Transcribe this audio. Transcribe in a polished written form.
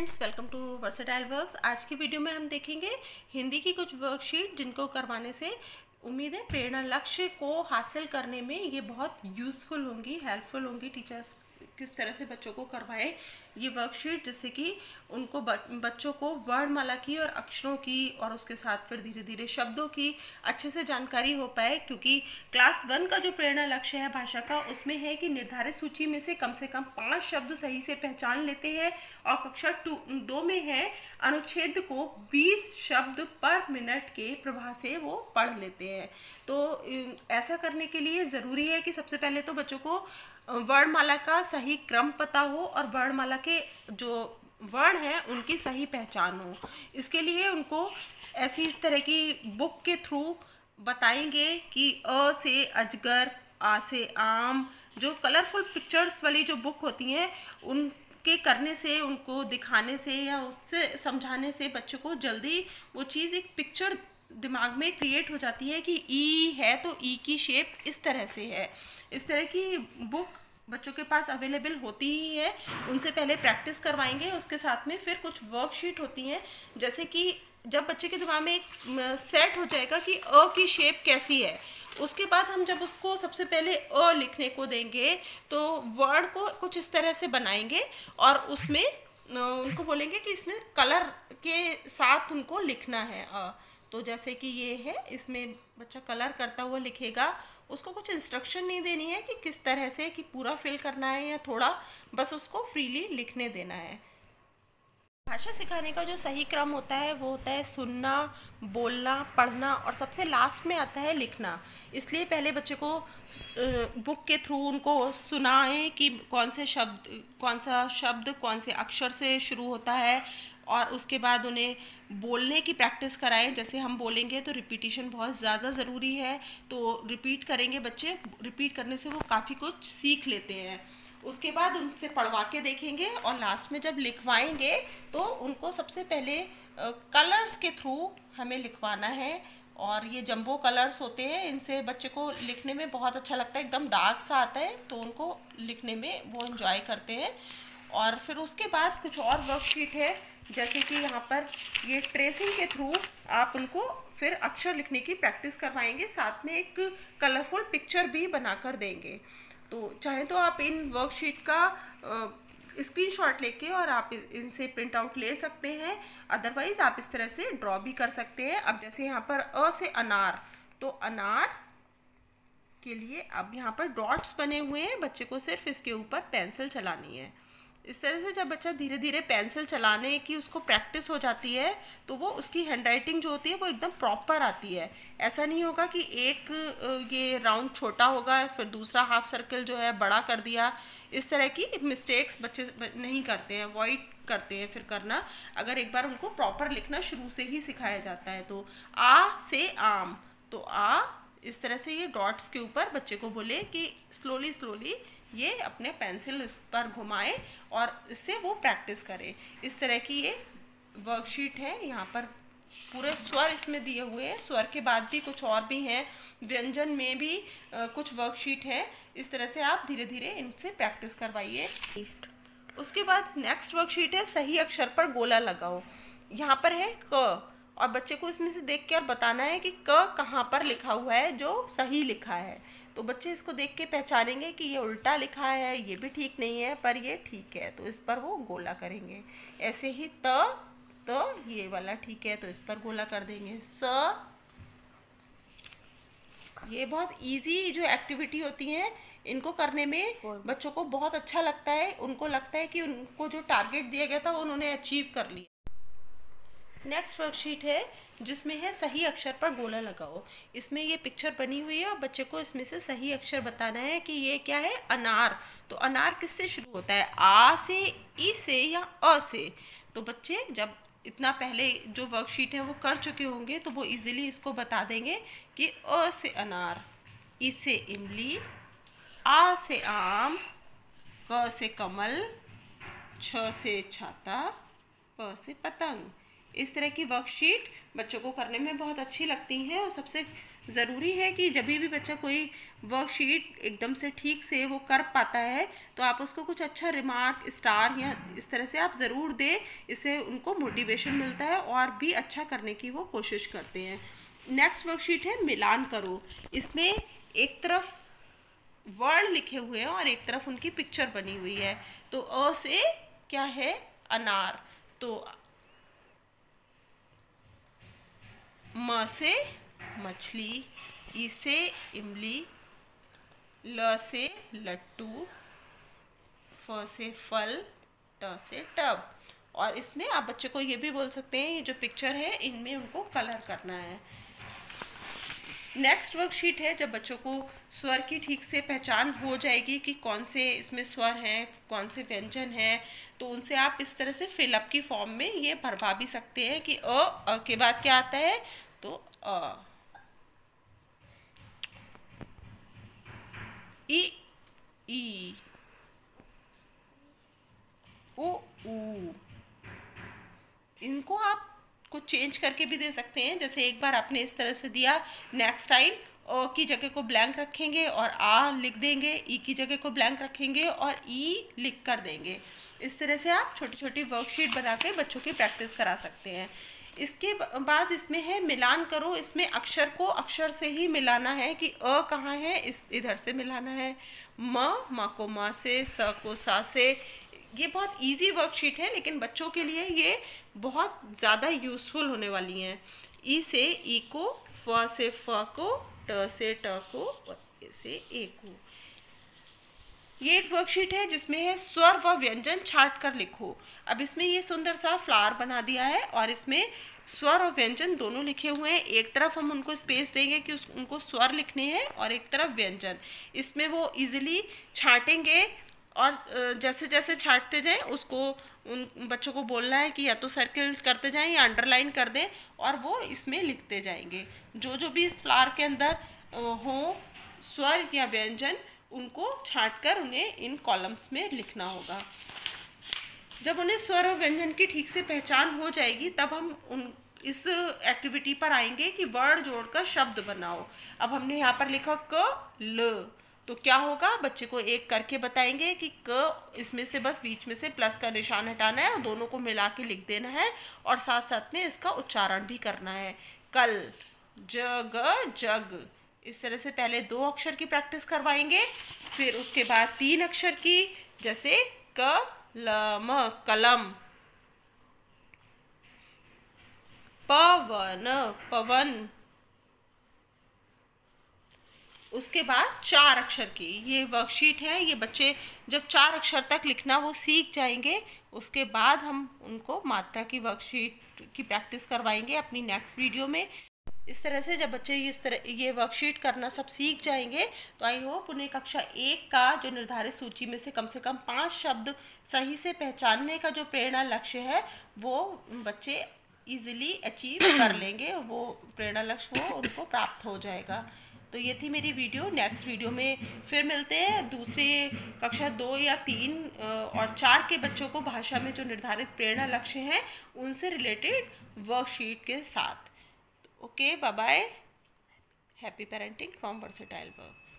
Friends, welcome to versatile works. आज की video में हम देखेंगे हिंदी की कुछ वर्कशीट जिनको करवाने से उम्मीद है प्रेरणा लक्ष्य को हासिल करने में ये बहुत यूज़फुल होंगी, हेल्पफुल होंगी। टीचर्स किस तरह से बच्चों को करवाएं ये वर्कशीट, जिससे कि उनको बच्चों को वर्णमाला की और अक्षरों की और उसके साथ फिर धीरे धीरे शब्दों की अच्छे से जानकारी हो पाए। क्योंकि क्लास 1 का जो प्रेरणा लक्ष्य है भाषा का, उसमें है कि निर्धारित सूची में से कम 5 शब्द सही से पहचान लेते हैं, और कक्षा 2 में है अनुच्छेद को 20 शब्द पर मिनट के प्रवाह से वो पढ़ लेते हैं। तो ऐसा करने के लिए ज़रूरी है कि सबसे पहले तो बच्चों को वर्णमाला का सही क्रम पता हो और वर्णमाला के जो वर्ण हैं उनकी सही पहचान हो। इसके लिए उनको इस तरह की बुक के थ्रू बताएंगे कि अ से अजगर, आ से आम, जो कलरफुल पिक्चर्स वाली जो बुक होती हैं उनके करने से, उनको दिखाने से या उससे समझाने से बच्चे को जल्दी वो चीज़ एक पिक्चर दिमाग में क्रिएट हो जाती है कि ई है तो ई की शेप इस तरह से है। इस तरह की बुक बच्चों के पास अवेलेबल होती ही है। उनसे पहले प्रैक्टिस करवाएंगे, उसके साथ में फिर कुछ वर्कशीट होती हैं, जैसे कि जब बच्चे के दिमाग में एक सेट हो जाएगा कि अ की शेप कैसी है, उसके बाद हम जब उसको सबसे पहले अ लिखने को देंगे तो वर्ड को कुछ इस तरह से बनाएंगे और उसमें उनको बोलेंगे कि इसमें कलर के साथ उनको लिखना है अ। तो जैसे कि ये है, इसमें बच्चा कलर करता हुआ लिखेगा। उसको कुछ इंस्ट्रक्शन नहीं देनी है कि किस तरह से, कि पूरा फिल करना है या थोड़ा, बस उसको फ्रीली लिखने देना है। भाषा सिखाने का जो सही क्रम होता है वो होता है सुनना, बोलना, पढ़ना और सबसे लास्ट में आता है लिखना। इसलिए पहले बच्चे को बुक के थ्रू उनको सुनाएं कि कौन सा शब्द कौन से अक्षर से शुरू होता है, और उसके बाद उन्हें बोलने की प्रैक्टिस कराएं। जैसे हम बोलेंगे तो रिपीटिशन बहुत ज़्यादा ज़रूरी है, तो रिपीट करेंगे बच्चे, रिपीट करने से वो काफ़ी कुछ सीख लेते हैं। उसके बाद उनसे पढ़वा के देखेंगे और लास्ट में जब लिखवाएंगे तो उनको सबसे पहले कलर्स के थ्रू हमें लिखवाना है। और ये जंबो कलर्स होते हैं, इनसे बच्चे को लिखने में बहुत अच्छा लगता है, एकदम डार्क सा आता है तो उनको लिखने में वो एंजॉय करते हैं। और फिर उसके बाद कुछ और वर्कशीट है, जैसे कि यहाँ पर ये ट्रेसिंग के थ्रू आप उनको फिर अक्षर लिखने की प्रैक्टिस करवाएंगे, साथ में एक कलरफुल पिक्चर भी बनाकर देंगे। तो चाहे तो आप इन वर्कशीट का स्क्रीनशॉट लेके और आप इनसे प्रिंट आउट ले सकते हैं, अदरवाइज आप इस तरह से ड्रॉ भी कर सकते हैं। अब जैसे यहाँ पर अ से अनार, तो अनार के लिए अब यहाँ पर डॉट्स बने हुए हैं, बच्चे को सिर्फ इसके ऊपर पेंसिल चलानी है। इस तरह से जब बच्चा धीरे धीरे पेंसिल चलाने की उसको प्रैक्टिस हो जाती है तो वो उसकी हैंडराइटिंग जो होती है वो एकदम प्रॉपर आती है। ऐसा नहीं होगा कि एक ये राउंड छोटा होगा फिर दूसरा हाफ सर्कल जो है बड़ा कर दिया। इस तरह की मिस्टेक्स बच्चे नहीं करते हैं, अवॉइड करते हैं फिर करना, अगर एक बार उनको प्रॉपर लिखना शुरू से ही सिखाया जाता है। तो आ से आम, तो आ इस तरह से ये डॉट्स के ऊपर बच्चे को बोले कि स्लोली स्लोली ये अपने पेंसिल इस पर घुमाए और इससे वो प्रैक्टिस करे। इस तरह की ये वर्कशीट है। यहाँ पर पूरे स्वर इसमें दिए हुए हैं, स्वर के बाद भी कुछ और भी हैं, व्यंजन में भी कुछ वर्कशीट है। इस तरह से आप धीरे धीरे इनसे प्रैक्टिस करवाइए। उसके बाद नेक्स्ट वर्कशीट है सही अक्षर पर गोला लगाओ। यहाँ पर है क, और बच्चे को इसमें से देख के और बताना है कि क कहाँ पर लिखा हुआ है जो सही लिखा है। तो बच्चे इसको देख के पहचानेंगे कि ये उल्टा लिखा है, ये भी ठीक नहीं है, पर ये ठीक है, तो इस पर वो गोला करेंगे। ऐसे ही त ये वाला ठीक है तो इस पर गोला कर देंगे। स, ये बहुत इजी जो एक्टिविटी होती हैं, इनको करने में बच्चों को बहुत अच्छा लगता है। उनको लगता है कि उनको जो टारगेट दिया गया था वो उन्होंने अचीव कर लिया। नेक्स्ट वर्कशीट है जिसमें है सही अक्षर पर गोला लगाओ। इसमें ये पिक्चर बनी हुई है और बच्चे को इसमें से सही अक्षर बताना है कि ये क्या है, अनार। तो अनार किससे शुरू होता है, आ से, ई से या अ से। तो बच्चे जब इतना पहले जो वर्कशीट है वो कर चुके होंगे तो वो इजीली इसको बता देंगे कि अ से अनार, ई से इमली, आ से आम, क से कमल, छ से छाता, प से पतंग। इस तरह की वर्कशीट बच्चों को करने में बहुत अच्छी लगती हैं और सबसे ज़रूरी है कि जब भी बच्चा कोई वर्कशीट एकदम से ठीक से वो कर पाता है तो आप उसको कुछ अच्छा रिमार्क, स्टार या इस तरह से आप ज़रूर दें। इससे उनको मोटिवेशन मिलता है और भी अच्छा करने की वो कोशिश करते हैं। नेक्स्ट वर्कशीट है मिलान करो। इसमें एक तरफ वर्ड लिखे हुए हैं और एक तरफ उनकी पिक्चर बनी हुई है। तो अ से क्या है, अनार, तो म से मछली, ई से इमली, ल से लट्टू, फ से फल, ट से टब। और इसमें आप बच्चे को ये भी बोल सकते हैं, ये जो पिक्चर है इनमें उनको कलर करना है। नेक्स्ट वर्कशीट है जब बच्चों को स्वर की ठीक से पहचान हो जाएगी कि कौन से इसमें स्वर हैं, कौन से व्यंजन हैं, तो उनसे आप इस तरह से फिलअप की फॉर्म में ये भरवा भी सकते हैं कि अ के बाद क्या आता है, तो अ, ई, ई, ओ, ऊ। इनको आप को चेंज करके भी दे सकते हैं। जैसे एक बार आपने इस तरह से दिया, नेक्स्ट टाइम अ की जगह को ब्लैंक रखेंगे और आ लिख देंगे, ई की जगह को ब्लैंक रखेंगे और ई लिख कर देंगे। इस तरह से आप छोटी छोटी वर्कशीट बना के बच्चों की प्रैक्टिस करा सकते हैं। इसके बाद इसमें है मिलान करो। इसमें अक्षर को अक्षर से ही मिलाना है कि अ कहाँ है, इस इधर से मिलाना है। म को म से, स को सा से। ये बहुत इजी वर्कशीट है लेकिन बच्चों के लिए ये बहुत ज़्यादा यूज़फुल होने वाली हैं। ई से ई को, फ से फ को, ट से ट को और ए से ए को। ये एक वर्कशीट है जिसमें है स्वर व व्यंजन छाट कर लिखो। अब इसमें ये सुंदर सा फ्लावर बना दिया है और इसमें स्वर और व्यंजन दोनों लिखे हुए हैं। एक तरफ हम उनको स्पेस देंगे कि उनको स्वर लिखने हैं और एक तरफ व्यंजन। इसमें वो इजीली छाटेंगे और जैसे जैसे छाटते जाएं उसको उन बच्चों को बोलना है कि या तो सर्किल करते जाएं या अंडरलाइन कर दें और वो इसमें लिखते जाएंगे। जो जो भी इस फ्लावर के अंदर हो स्वर या व्यंजन, उनको छांटकर उन्हें इन कॉलम्स में लिखना होगा। जब उन्हें स्वर और व्यंजन की ठीक से पहचान हो जाएगी तब हम उन इस एक्टिविटी पर आएंगे कि वर्ड जोड़कर शब्द बनाओ। अब हमने यहाँ पर लिखा क ल, तो क्या होगा, बच्चे को एक करके बताएंगे कि क इसमें से बस बीच में से प्लस का निशान हटाना है और दोनों को मिला के लिख देना है और साथ साथ में इसका उच्चारण भी करना है। कल, जग, जग। इस तरह से पहले 2 अक्षर की प्रैक्टिस करवाएंगे, फिर उसके बाद 3 अक्षर की, जैसे क ल म, कलम। पवन, पवन। उसके बाद 4 अक्षर की ये वर्कशीट है। ये बच्चे जब 4 अक्षर तक लिखना वो सीख जाएंगे, उसके बाद हम उनको मात्रा की वर्कशीट की प्रैक्टिस करवाएंगे अपनी नेक्स्ट वीडियो में। इस तरह से जब बच्चे ये वर्कशीट करना सब सीख जाएंगे तो आई होप उन्हें कक्षा 1 का जो निर्धारित सूची में से कम 5 शब्द सही से पहचानने का जो प्रेरणा लक्ष्य है वो बच्चे इजीली अचीव कर लेंगे। वो प्रेरणा लक्ष्य वो उनको प्राप्त हो जाएगा। तो ये थी मेरी वीडियो। नेक्स्ट वीडियो में फिर मिलते हैं दूसरे कक्षा 2 या 3 और 4 के बच्चों को भाषा में जो निर्धारित प्रेरणा लक्ष्य हैं उनसे रिलेटेड वर्कशीट के साथ। Okay, bye bye. Happy parenting from Versatile Works.